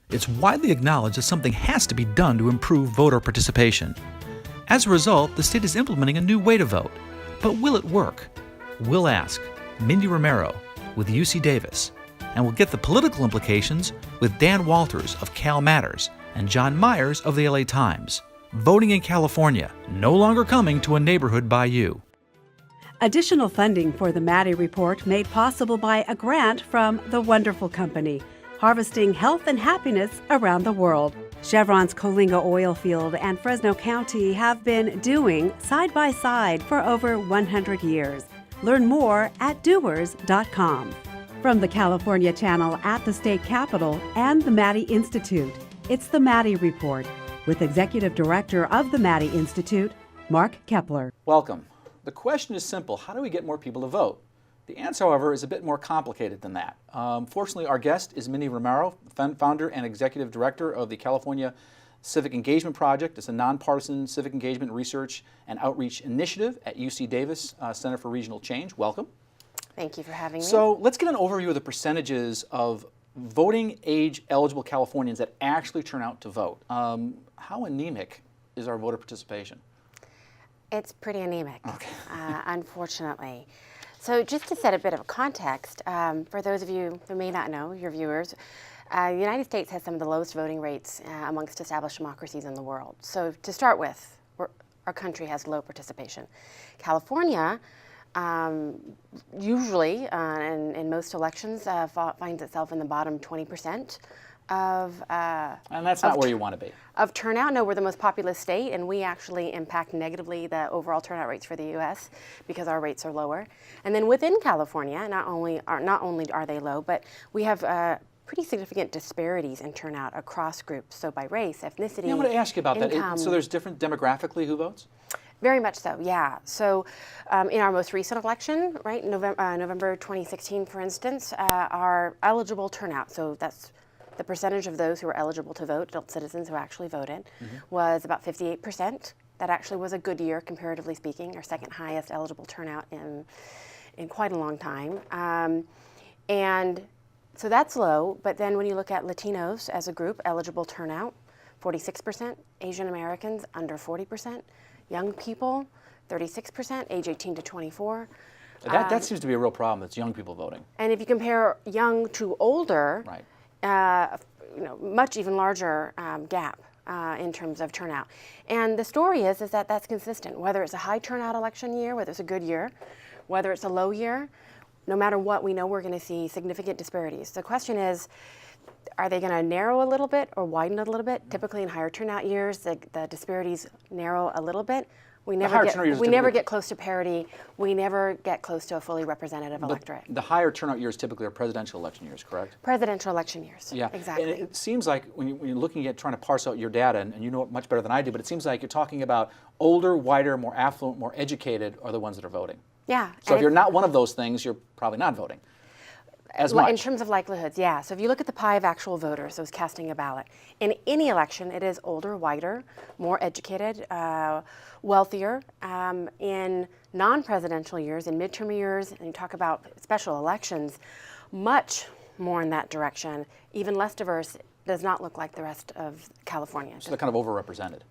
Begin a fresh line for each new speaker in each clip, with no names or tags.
it's widely acknowledged that something has to be done to improve voter participation. As a result, the state is implementing a new way to vote. But will it work? We'll ask Mindy Romero with UC Davis, and we'll get the political implications with Dan Walters of Calmatters and John Myers of the LA Times. Voting in California, no longer coming to a neighborhood by you.
Additional funding for the Maddy Report made possible by a grant from The Wonderful Company, harvesting health and happiness around the world. Chevron's Coalinga oil field and Fresno County have been doing side by side for over 100 years. Learn more at doers.com. From the California Channel at the State Capitol and the Maddy Institute, it's the Maddy Report with Executive Director of the Maddy Institute, Mark Keppler.
Welcome. The question is simple: how do we get more people to vote? The answer, however, is a bit more complicated than that. Fortunately, our guest is Mindy Romero, founder and executive director of the California Civic Engagement Project. It's a nonpartisan civic engagement research and outreach initiative at UC Davis Center for Regional Change. Welcome.
Thank you for having me.
So let's get an overview of the percentages of voting age eligible Californians that actually turn out to vote. How anemic is our voter participation?
It's pretty anemic,
okay.
Unfortunately. So just to set a bit of context, for those of you who may not know, your viewers, the United States has some of the lowest voting rates amongst established democracies in the world. So to start with, our country has low participation. California usually, in most elections, finds itself in the bottom 20% of
and that's not where you want to be.
Of turnout. No, we're the most populous state, and we actually impact negatively the overall turnout rates for the U.S. because our rates are lower. And then within California, not only are they low, but we have pretty significant disparities in turnout across groups. So by race, ethnicity,
Yeah, I want to ask you about
income.
that. So there's different demographically who votes?
Very much so, yeah. So in our most recent election, right, November 2016, for instance, our eligible turnout, so that's the percentage of those who are eligible to vote, adult citizens who actually voted, was about 58%. That actually was a good year, comparatively speaking, our second highest eligible turnout in quite a long time. And so that's low, but then when you look at Latinos as a group, eligible turnout, 46%, Asian Americans, under 40%, young people, 36%, age 18 to 24.
That seems to be a real problem, it's young people voting.
And if you compare young to older,
right.
Much even larger gap in terms of turnout. And the story is that that's consistent, whether it's a high turnout election year, whether it's a good year, whether it's a low year, no matter what, we know we're going to see significant disparities. The question is, are they going to narrow a little bit or widen a little bit? Typically in higher turnout years, the disparities narrow a little bit. We never get close to parity. We never get close to a fully representative electorate.
The higher turnout years typically are presidential election years, correct?
Presidential election years,
yeah.
Exactly.
And it seems like when you're looking at trying to parse out your data, and you know it much better than I do, but it seems like you're talking about older, whiter, more affluent, more educated are the ones that are voting.
Yeah.
So if you're not one of those things, you're probably not voting as much.
In terms of likelihoods, yeah. So if you look at the pie of actual voters, those casting a ballot, in any election, it is older, whiter, more educated, wealthier. In non-presidential years, in midterm years, and you talk about special elections, much more in that direction, even less diverse, does not look like the rest of California.
So they're kind of overrepresented.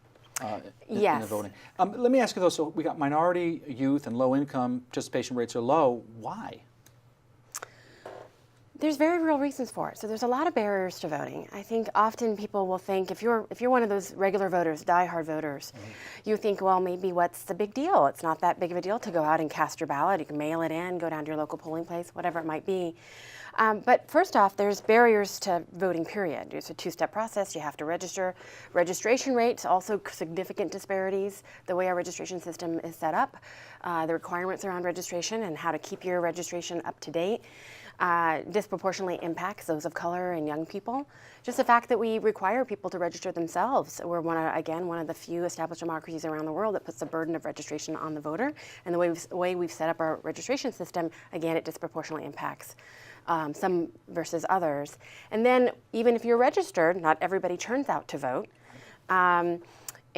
Yes.
In the voting. Let me ask you though, so we got minority, youth, and low income, participation rates are low. Why?
There's very real reasons for it. So there's a lot of barriers to voting. I think often people will think, if you're one of those regular voters, diehard voters, you think, well, maybe what's the big deal? It's not that big of a deal to go out and cast your ballot. You can mail it in, go down to your local polling place, whatever it might be. But first off, there's barriers to voting, period. It's a two-step process. You have to register. Registration rates, also significant disparities. The way our registration system is set up, the requirements around registration and how to keep your registration up to date disproportionately impacts those of color and young people. Just the fact that we require people to register themselves. We're one of the few established democracies around the world that puts the burden of registration on the voter. And the way we've set up our registration system, again, it disproportionately impacts some versus others. And then even if you're registered, not everybody turns out to vote.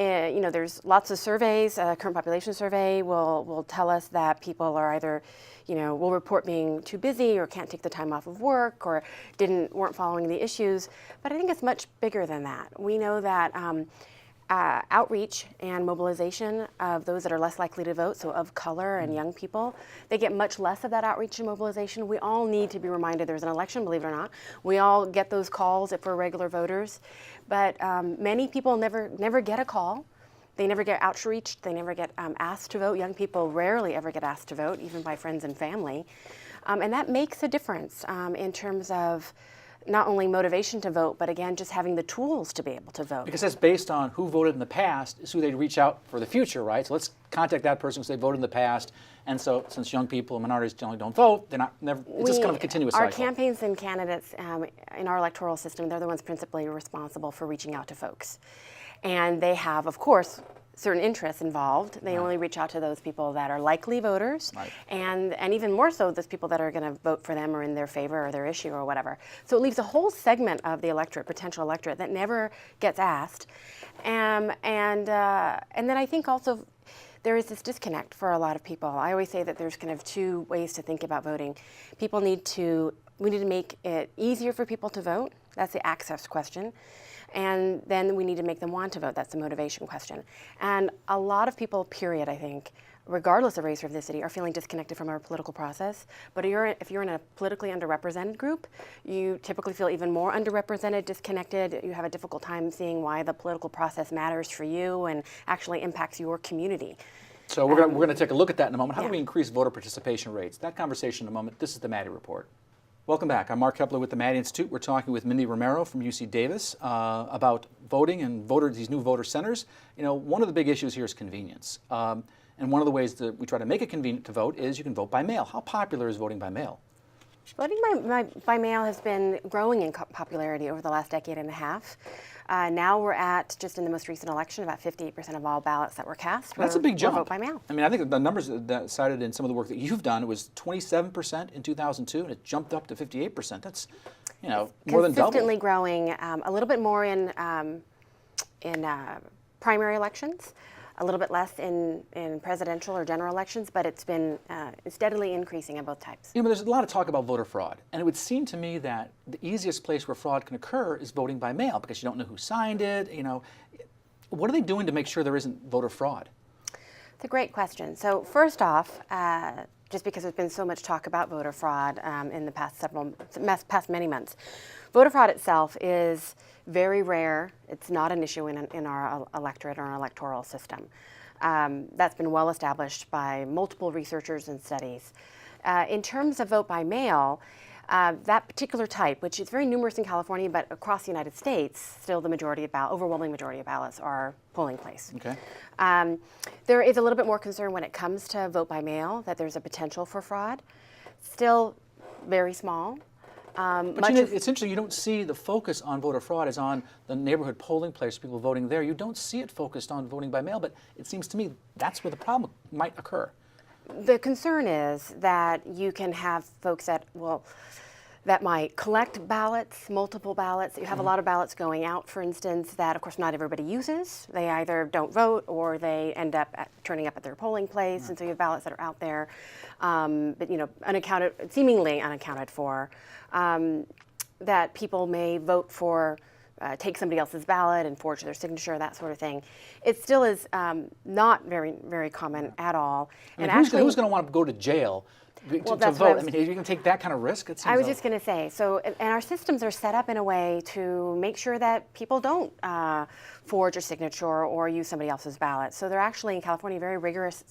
there's lots of surveys. Current population survey will tell us that people are either, will report being too busy or can't take the time off of work or weren't following the issues. But I think it's much bigger than that. We know that outreach and mobilization of those that are less likely to vote, so of color and young people, they get much less of that outreach and mobilization. We all need to be reminded there's an election, believe it or not. We all get those calls if we're regular voters, but many people never get a call. They never get outreached. They never get asked to vote. Young people rarely ever get asked to vote, even by friends and family. And that makes a difference in terms of not only motivation to vote, but again, just having the tools to be able to vote.
Because that's based on who voted in the past is who they'd reach out for the future, right? So let's contact that person because they voted in the past. And so since young people and minorities generally don't vote, they're it's just kind of a continuous cycle.
Our campaigns and candidates in our electoral system, they're the ones principally responsible for reaching out to folks. And they have, of course, certain interests involved. They only reach out to those people that are likely voters, and even more so those people that are going to vote for them or in their favor or their issue or whatever. So it leaves a whole segment of the electorate, potential electorate, that never gets asked. And then I think also there is this disconnect for a lot of people. I always say that there's kind of two ways to think about voting. We need to make it easier for people to vote. That's the access question. And then we need to make them want to vote. That's the motivation question. And a lot of people, period, I think, regardless of race or ethnicity, are feeling disconnected from our political process. But if you're in a politically underrepresented group, you typically feel even more underrepresented, disconnected. You have a difficult time seeing why the political process matters for you and actually impacts your community.
So we're going to take a look at that in a moment. How do we increase voter participation rates? That conversation in a moment. This is the Maddy Report. Welcome back. I'm Mark Keppler with the Maddy Institute. We're talking with Mindy Romero from UC Davis about voting and these new voter centers. One of the big issues here is convenience. And one of the ways that we try to make it convenient to vote is you can vote by mail. How popular is voting by mail?
Voting by mail has been growing in popularity over the last decade and a half. Now we're at, just in the most recent election, about 58% of all ballots that were cast
That's a big jump.
vote by mail.
I mean, I think the numbers that cited in some of the work that you've done, it was 27% in 2002, and it jumped up to 58%. That's, more than double.
Consistently growing, a little bit more in primary elections, a little bit less in presidential or general elections, but it's been steadily increasing in both types.
There's a lot of talk about voter fraud, and it would seem to me that the easiest place where fraud can occur is voting by mail because you don't know who signed it. What are they doing to make sure there isn't voter fraud?
It's a great question. So first off, just because there's been so much talk about voter fraud in the past many months, voter fraud itself is very rare. It's not an issue in our electorate or our electoral system. That's been well established by multiple researchers and studies. In terms of vote by mail, that particular type, which is very numerous in California, but across the United States, still the overwhelming majority of ballots are polling place.
Okay.
There is a little bit more concern when it comes to vote by mail, that there's a potential for fraud. Still very small.
But it's interesting, you don't see the focus on voter fraud as on the neighborhood polling place, people voting there. You don't see it focused on voting by mail, but it seems to me that's where the problem might occur.
The concern is that you can have folks that might collect ballots, multiple ballots. You have a lot of ballots going out, for instance, that of course not everybody uses. They either don't vote or they end up turning up at their polling place, and so you have ballots that are out there, but seemingly unaccounted for, that people may vote for, take somebody else's ballot and forge their signature, that sort of thing. It still is not very, very common at all.
And who's going to want to go to jail to vote? I mean, you can take that kind of risk?
I was just going to say, and our systems are set up in a way to make sure that people don't forge a signature or use somebody else's ballot. So they're actually, in California, a very rigorous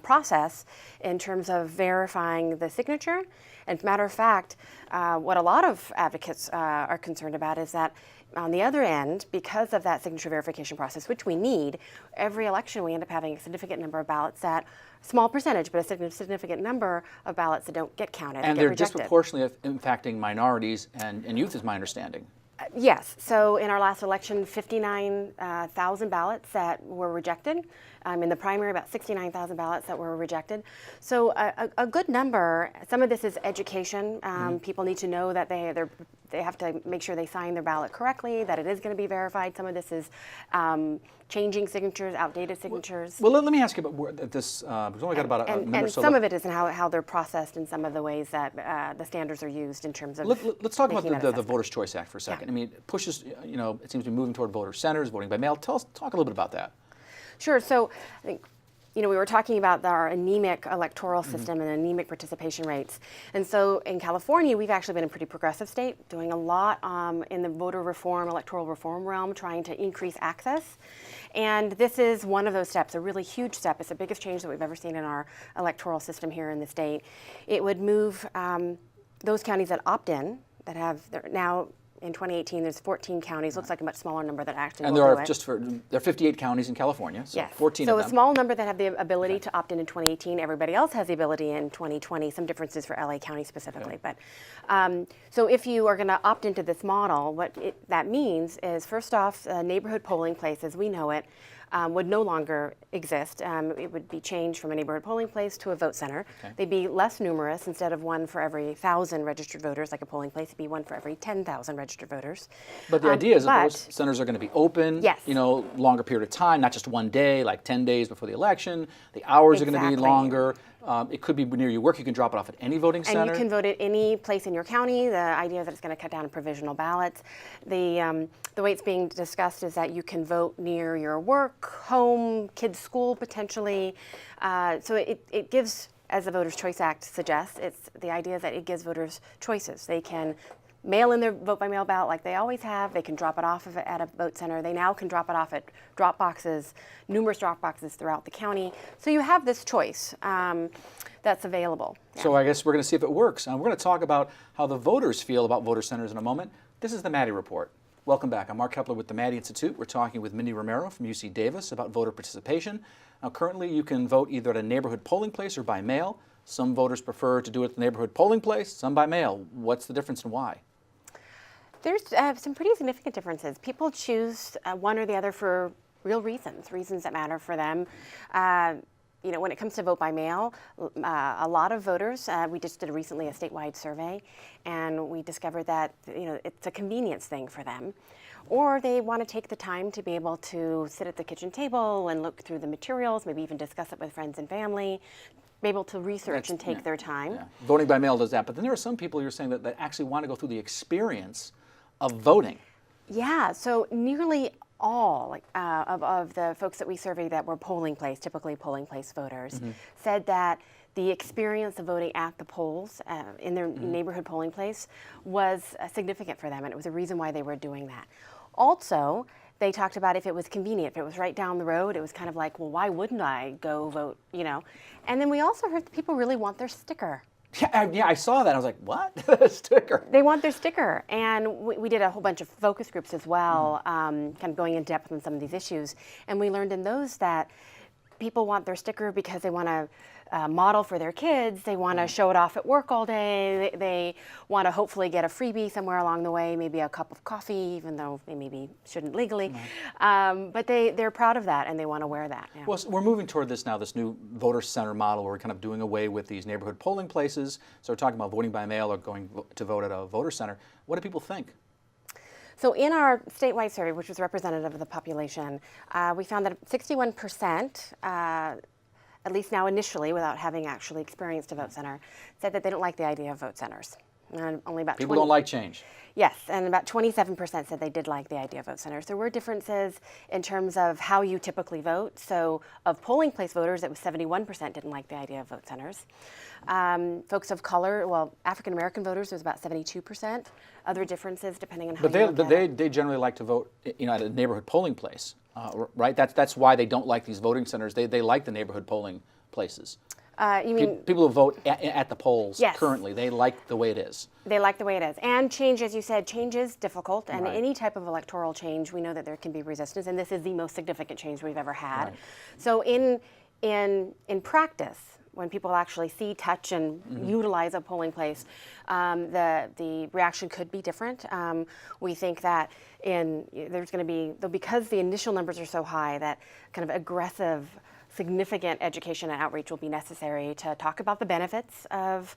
process in terms of verifying the signature. And matter of fact, what a lot of advocates are concerned about is that on the other end, because of that signature verification process, which we need, every election we end up having a significant number of ballots small percentage, but a significant number of ballots that don't get counted
and
get
they're
rejected.
Disproportionately impacting minorities and youth, is my understanding.
Yes. So in our last election, 59,000 ballots that were rejected. In the primary, about 69,000 ballots that were rejected. So a good number. Some of this is education. People need to know that they're they have to make sure they sign their ballot correctly, that it is going to be verified. Some of this is changing signatures, outdated signatures.
Well, let me ask you about this. We've only got about a minute or
and
so
some
left.
of it is in how they're processed and some of the ways that the standards are used in terms of
Let's talk about
making that
the
assessment.
Voters' Choice Act for a second.
Yeah.
I mean, it pushes, it seems to be moving toward voter centers, voting by mail. Talk a little bit about that.
Sure. So I think, we were talking about our anemic electoral system and anemic participation rates. And so in California, we've actually been a pretty progressive state, doing a lot in the voter reform, electoral reform realm, trying to increase access. And this is one of those steps, a really huge step. It's the biggest change that we've ever seen in our electoral system here in the state. It would move those counties that opt in, that have now, in 2018, there's 14 counties. Looks like a much smaller number that actually
And
will
there
do
are
it.
there are 58 counties in California, so
Yes.
14
so
of
a
them.
small number that have the ability to opt in 2018. Everybody else has the ability in 2020. Some differences for LA County specifically.
Okay.
But so if you are going to opt into this model, what that means is, first off, neighborhood polling place as we know it would no longer exist. It would be changed from a neighborhood polling place to a vote center.
Okay.
They'd be less numerous. Instead of one for every 1,000 registered voters, like a polling place, it'd be one for every 10,000 registered voters.
But the idea is that
but-
those centers are going to be open,
Yes.
longer period of time, not just one day, like 10 days before the election. The hours are going to be
Exactly.
longer. It could be near your work. You can drop it off at any voting center.
And you can vote at any place in your county. The idea is that it's going to cut down on provisional ballots. The way it's being discussed is that you can vote near your work, home, kids' school potentially. So it gives, as the Voters' Choice Act suggests, it's the idea that it gives voters choices. They can mail in their vote by mail ballot like they always have. They can drop it off at a vote center. They now can drop it off at drop boxes, numerous drop boxes throughout the county. So you have this choice that's available. Yeah.
So I guess we're going to see if it works. And we're going to talk about how the voters feel about voter centers in a moment. This is the Maddy Report. Welcome back. I'm Mark Keppler with the Maddy Institute. We're talking with Mindy Romero from UC Davis about voter participation. Now, currently, you can vote either at a neighborhood polling place or by mail. Some voters prefer to do it at the neighborhood polling place, some by mail. What's the difference and why?
There's some pretty significant differences. People choose one or the other for real reasons that matter for them. When it comes to vote by mail, a lot of voters, we just did recently a statewide survey, and we discovered that it's a convenience thing for them. Or they want to take the time to be able to sit at the kitchen table and look through the materials, maybe even discuss it with friends and family, be able to research and take their time.
Yeah. Voting by mail does that, but then there are some people you're saying that actually want to go through the experience of voting.
Yeah, so nearly all of the folks that we surveyed that were typically polling place voters, said that the experience of voting at the polls in their neighborhood polling place was significant for them, and it was a reason why they were doing that. Also, they talked about if it was convenient, if it was right down the road, it was kind of like, well, why wouldn't I go vote, And then we also heard that people really want their sticker.
Yeah, I saw that. I was like, what? Sticker.
They want their sticker. And we did a whole bunch of focus groups as well, kind of going in depth on some of these issues. And we learned in those that people want their sticker because they want to model for their kids. They want to show it off at work all day. They want to hopefully get a freebie somewhere along the way, maybe a cup of coffee, even though they maybe shouldn't legally. But they're proud of that, and they want to wear that. Yeah.
Well, we're moving toward this now, this new voter center model where we're kind of doing away with these neighborhood polling places. So we're talking about voting by mail or going to vote at a voter center. What do people think?
So in our statewide survey, which was representative of the population, we found that 61%, at least now initially, without having actually experienced a vote center, said that they don't like the idea of vote centers. And only about
People don't like change.
Yes, and about 27% said they did like the idea of vote centers. There were differences in terms of how you typically vote. So of polling place voters, it was 71% didn't like the idea of vote centers. Folks of color, African American voters, was about 72%. Other differences depending on how you look at it.
They generally like to vote, at a neighborhood polling place, right? That's why they don't like these voting centers. They like the neighborhood polling places.
You mean
people who vote at the polls
Yes.
currently, they like the way it is.
they like the way it is. And change, as you said, change is difficult. And
Right.
any type of electoral change, we know that there can be resistance. And this is the most significant change we've ever had.
Right.
So in practice, when people actually see, touch, and utilize a polling place, the reaction could be different. We think that there's going to be, because the initial numbers are so high, that kind of aggressive significant education and outreach will be necessary to talk about the benefits of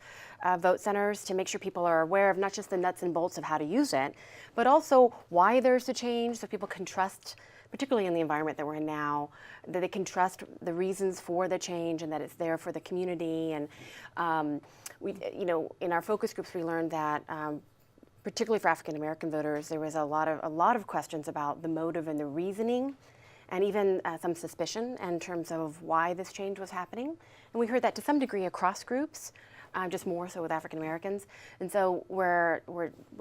vote centers, to make sure people are aware of not just the nuts and bolts of how to use it, but also why there's a change, so people can trust, particularly in the environment that we're in now, that they can trust the reasons for the change and that it's there for the community. And we, in our focus groups, we learned that particularly for African American voters, there was a lot of questions about the motive and the reasoning, and even some suspicion in terms of why this change was happening. And we heard that to some degree across groups, just more so with African Americans. And so we're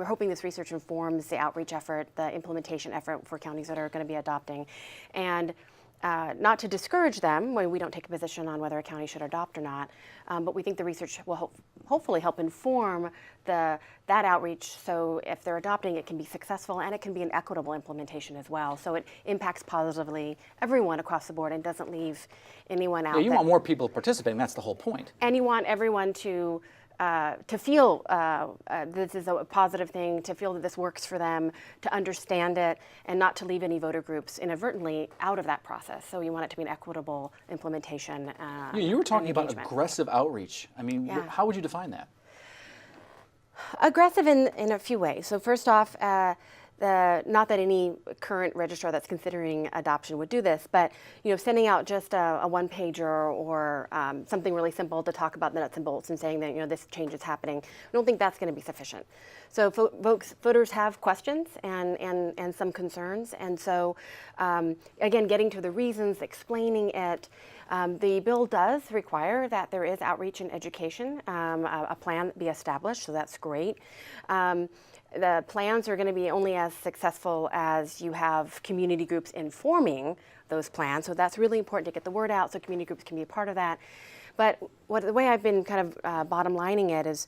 hoping this research informs the outreach effort, the implementation effort for counties that are going to be adopting. And not to discourage them when we don't take a position on whether a county should adopt or not, but we think the research will hopefully help inform that outreach, so if they're adopting, it can be successful and it can be an equitable implementation as well. So it impacts positively everyone across the board and doesn't leave anyone out.
Yeah, you want more people participating, that's the whole point.
And you want everyone to feel this is a positive thing, to feel that this works for them, to understand it, and not to leave any voter groups inadvertently out of that process. So you want it to be an equitable implementation.
You were talking about aggressive outreach. I mean, how would you define that?
Aggressive in a few ways. So first off, not that any current registrar that's considering adoption would do this, but sending out just a one-pager or something really simple to talk about the nuts and bolts and saying that this change is happening, I don't think that's going to be sufficient. So voters have questions and some concerns, and so again, getting to the reasons, explaining it. The bill does require that there is outreach and education, a plan be established, so that's great. The plans are going to be only as successful as you have community groups informing those plans. So that's really important to get the word out so community groups can be a part of that. But the way I've been kind of bottom lining it is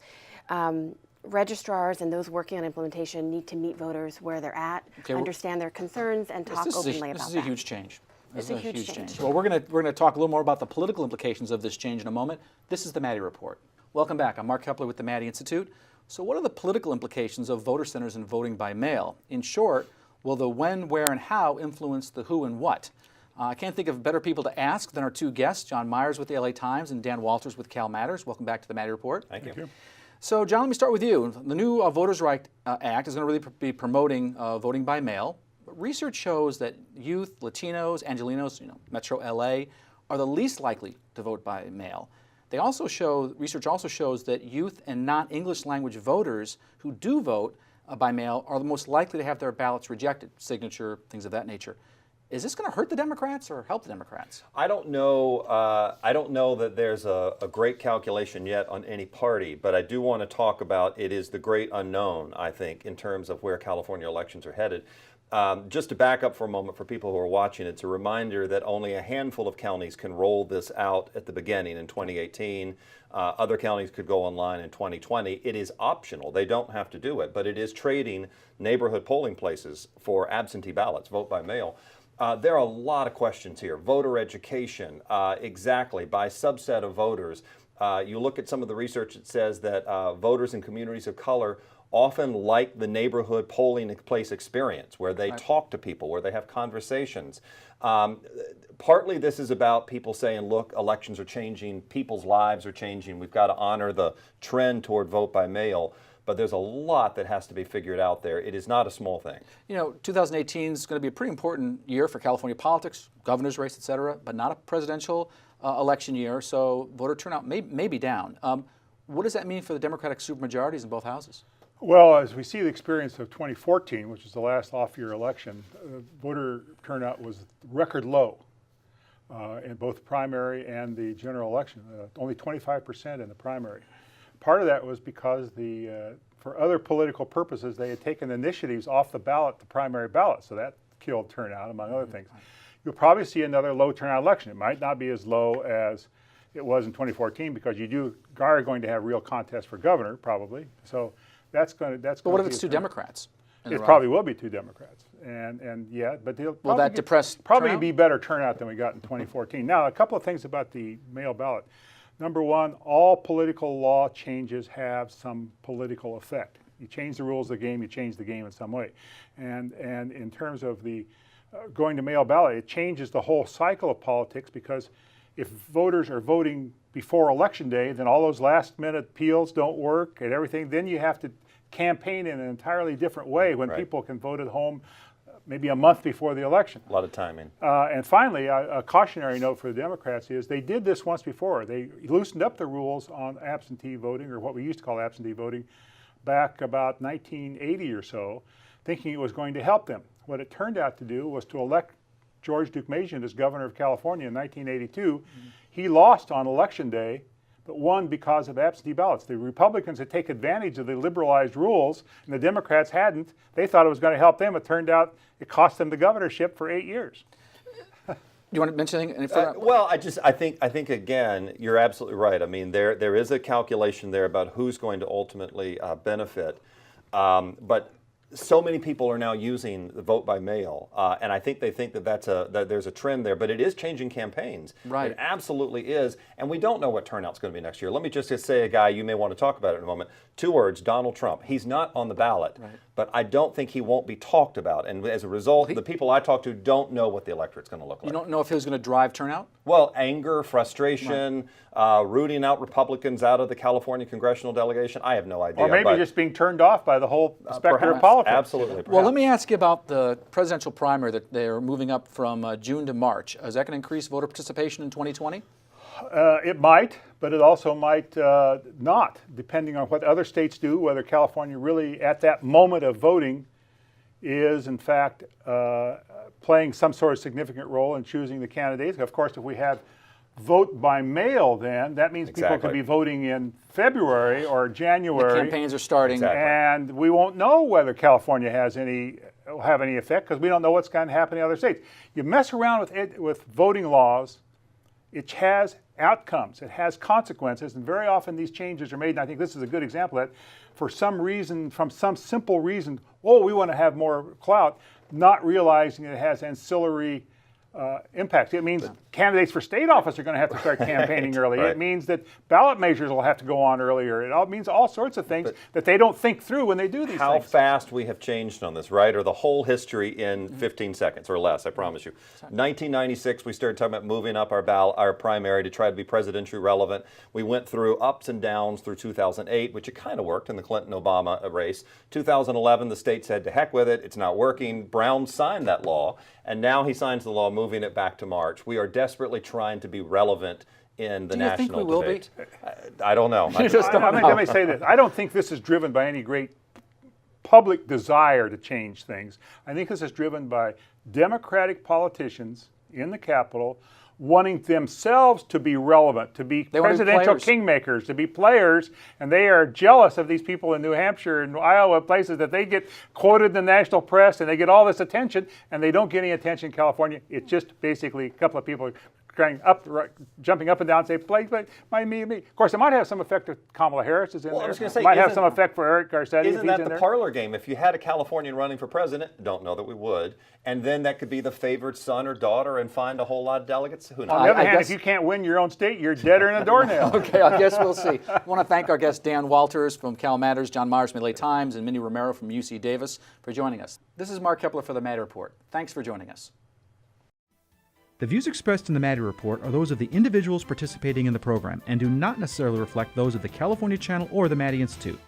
registrars and those working on implementation need to meet voters where they're at, understand their concerns, and talk openly about that.
This is a huge change.
It's a huge change.
Well, we're going to talk a little more about the political implications of this change in a moment. This is the Maddy Report. Welcome back. I'm Mark Keppler with the Maddy Institute. So what are the political implications of voter centers and voting by mail? In short, will the when, where, and how influence the who and what? I can't think of better people to ask than our two guests, John Myers with the LA Times and Dan Walters with Calmatters. Welcome back to the Maddy Report.
Thank you.
So, John, let me start with you. The new Voters' Right Act is going to really be promoting voting by mail. But research shows that youth, Latinos, Angelenos, Metro LA, are the least likely to vote by mail. Research also shows that youth and non-English language voters who do vote by mail are the most likely to have their ballots rejected, signature, things of that nature. Is this going to hurt the Democrats or help the Democrats?
I don't know. I don't know that there's a great calculation yet on any party, but I do want to talk about it is the great unknown, I think, in terms of where California elections are headed. Just to back up for a moment for people who are watching, it's a reminder that only a handful of counties can roll this out at the beginning in 2018. Other counties could go online in 2020. It is optional. They don't have to do it, but it is trading neighborhood polling places for absentee ballots, vote by mail. There are a lot of questions here. Voter education, exactly, by subset of voters. You look at some of the research that says that voters in communities of color often like the neighborhood polling place experience where they talk to people, where they have conversations. Partly this is about people saying, look, elections are changing, people's lives are changing, we've got to honor the trend toward vote by mail. But there's a lot that has to be figured out there. It is not a small thing.
2018 is going to be a pretty important year for California politics, governor's race, et cetera, but not a presidential election year, so voter turnout may be down. What does that mean for the Democratic supermajorities in both houses?
Well, as we see the experience of 2014, which was the last off-year election, voter turnout was record low in both the primary and the general election, only 25% in the primary. Part of that was because for other political purposes, they had taken initiatives off the ballot, the primary ballot, so that killed turnout, among other things. You'll probably see another low turnout election. It might not be as low as it was in 2014 because you are going to have real contests for governor, probably. So that's going to.
But what if it's two Democrats?
It probably will be two Democrats, and yeah, but they'll
will that depress
probably
turnout?
Be better turnout than we got in 2014. Now, a couple of things about the mail ballot. Number one, all political law changes have some political effect. You change the rules of the game, you change the game in some way. And in terms of the going to mail ballot, it changes the whole cycle of politics because if voters are voting before Election Day, then all those last-minute appeals don't work and everything. Then you have to campaign in an entirely different way when people can vote at home maybe a month before the election.
A lot of timing.
And finally, a cautionary note for the Democrats is they did this once before. They loosened up the rules on absentee voting, or what we used to call absentee voting, back about 1980 or so, thinking it was going to help them. What it turned out to do was to elect George Deukmejian as governor of California in 1982. He lost on Election Day, but won because of absentee ballots. The Republicans had taken advantage of the liberalized rules, and the Democrats hadn't. They thought it was going to help them. It turned out it cost them the governorship for 8 years.
Do you want to mention anything further?
Well, I think again, you're absolutely right. I mean, there is a calculation there about who's going to ultimately benefit, but so many people are now using the vote by mail, and I think they think that there's a trend there, but it is changing campaigns.
Right.
It absolutely is, and we don't know what turnout's going to be next year. Let me just say a guy you may want to talk about it in a moment. 2 words, Donald Trump. He's not on the ballot, but I don't think he won't be talked about, and as a result, the people I talk to don't know what the electorate's going to look like.
You don't know if he was going to drive turnout?
Well, anger, frustration, rooting out Republicans out of the California congressional delegation. I have no idea.
Or maybe just being turned off by the whole specter of politics.
Absolutely. Perhaps.
Well, let me ask you about the presidential primary that they're moving up from June to March. Is that going to increase voter participation in 2020?
It might, but it also might not, depending on what other states do, whether California really, at that moment of voting, is in fact playing some sort of significant role in choosing the candidates. Of course, if we have vote by mail, then that means people could be voting in February or January.
The campaigns are starting.
And we won't know whether California will have any effect, because we don't know what's going to happen in other states. You mess around with voting laws, it has outcomes, it has consequences, and very often these changes are made, and I think this is a good example of that, for some reason, from some simple reason, we want to have more clout, not realizing it has ancillary impacts. It means candidates for state office are going to have to start campaigning early. It means that ballot measures will have to go on earlier. It all means all sorts of things that they don't think through when they do these things.
How fast we have changed on this, right? Or the whole history in 15 seconds or less, I promise you. 1996, we started talking about moving up our primary to try to be presidentially relevant. We went through ups and downs through 2008, which it kind of worked in the Clinton-Obama race. 2011, the state said, to heck with it, it's not working. Brown signed that law, and now he signs the law moving it back to March. We are desperately trying to be relevant in the national debate.
Do you think we will be?
I don't know.
Let me say this. I don't think this is driven by any great public desire to change things. I think this is driven by Democratic politicians in the Capitol wanting themselves to be relevant, to be presidential kingmakers, to be players, and they are jealous of these people in New Hampshire and Iowa, places that they get quoted in the national press and they get all this attention, and they don't get any attention in California. It's just basically a couple of people jumping up and down and say, play, me. Of course, it might have some effect if Kamala Harris is in there.
I was going to say,
it might have some effect for Eric Garcetti.
Isn't that the parlor game? If you had a Californian running for president, don't know that we would, and then that could be the favored son or daughter and find a whole lot of delegates. Who knows?
On the other hand, if you can't win your own state, you're deader than a doornail.
Okay, I guess we'll see. I want to thank our guests Dan Walters from Calmatters, John Myers from the LA Times, and Mindy Romero from UC Davis for joining us. This is Mark Keppler for the Maddy Report. Thanks for joining us.
The views expressed in the Maddy Report are those of the individuals participating in the program and do not necessarily reflect those of the California Channel or the Maddy Institute.